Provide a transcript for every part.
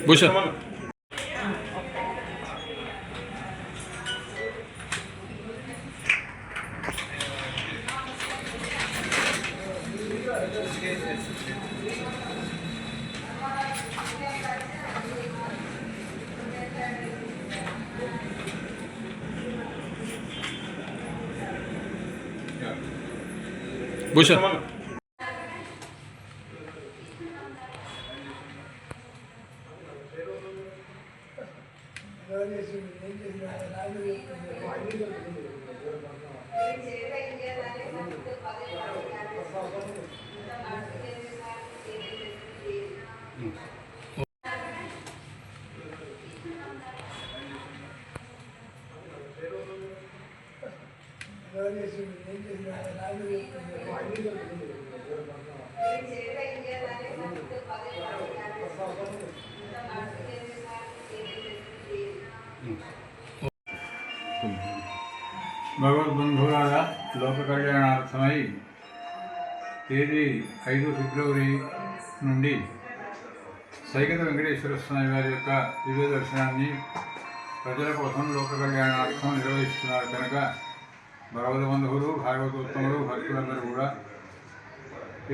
భూషణ్ భూషణ్ భగవద్బంధువులారా, లోక కళ్యాణార్థమై తేదీ 5 ఫిబ్రవరి నుండి సైకత వెంకటేశ్వర స్వామి వారి యొక్క దివ్య దర్శనాన్ని ప్రజల కోసం లోక కళ్యాణార్థం నిర్వహిస్తున్నారు కనుక భగవద్ బంధువులు, భాగవతోత్తములు, భక్తులందరూ కూడా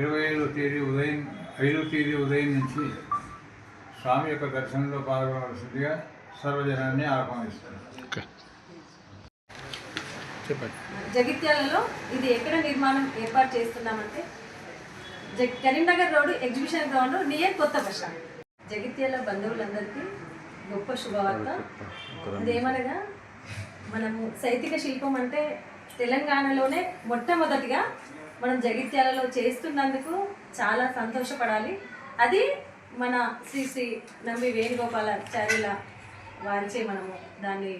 25వ తేదీ ఉదయం నుంచి స్వామి యొక్క దర్శనంలో పాల్గొనవలసిందిగా సర్వజనాన్ని ఆహ్వానిస్తారు. జగిత్యాలలో ఇది ఎక్కడ నిర్మాణం ఏర్పాటు చేస్తున్నామంటే Karimnagar road exhibition ground near కొత్త బస్ స్టాండ్. జగిత్యాల బంధువులందరికీ గొప్ప శుభవార్త. అదేమనగా మనము సైతిక శిల్పం అంటే తెలంగాణలోనే మొట్టమొదటిగా మనం జగిత్యాలలో చేస్తున్నందుకు చాలా సంతోషపడాలి. అది మన శ్రీ శ్రీ నంబి వేణుగోపాలాచార్యుల వారిచే మనము దాన్ని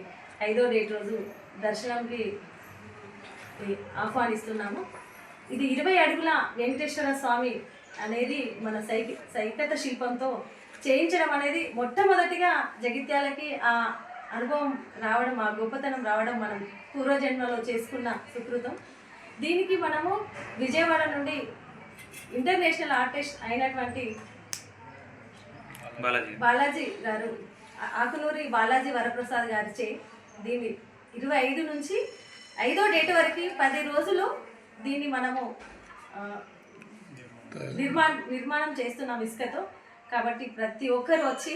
5వ డేట్ రోజు దర్శనంకి ఆహ్వానిస్తున్నాము. ఇది 20 అడుగుల వెంకటేశ్వర స్వామి అనేది మన సైకత శిల్పంతో చేయించడం అనేది మొట్టమొదటిగా జగిత్యాలకి ఆ అనుభవం రావడం, ఆ గొప్పతనం రావడం మనం పూర్వజన్మలో చేసుకున్న సుకృతం. దీనికి మనము విజయవాడ నుండి ఇంటర్నేషనల్ ఆర్టిస్ట్ అయినటువంటి బాలాజీ గారు, ఆకునూరి బాలాజీ వరప్రసాద్ గారిచే దీన్ని 25 నుంచి 5వ డేట్ వరకు 10 రోజులు దీన్ని మనము నిర్మాణం చేస్తున్నాం ఇసుకతో. కాబట్టి ప్రతి ఒక్కరు వచ్చి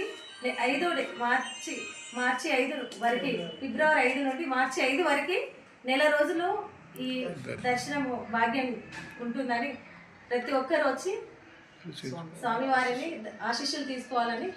మార్చి 5 వరకు, ఫిబ్రవరి 5 నుండి మార్చి 5 వరకు నెల రోజులు ఈ దర్శనము భాగ్యం ఉంటుందని ప్రతి ఒక్కరు వచ్చి స్వామివారిని ఆశీస్సులు తీసుకోవాలని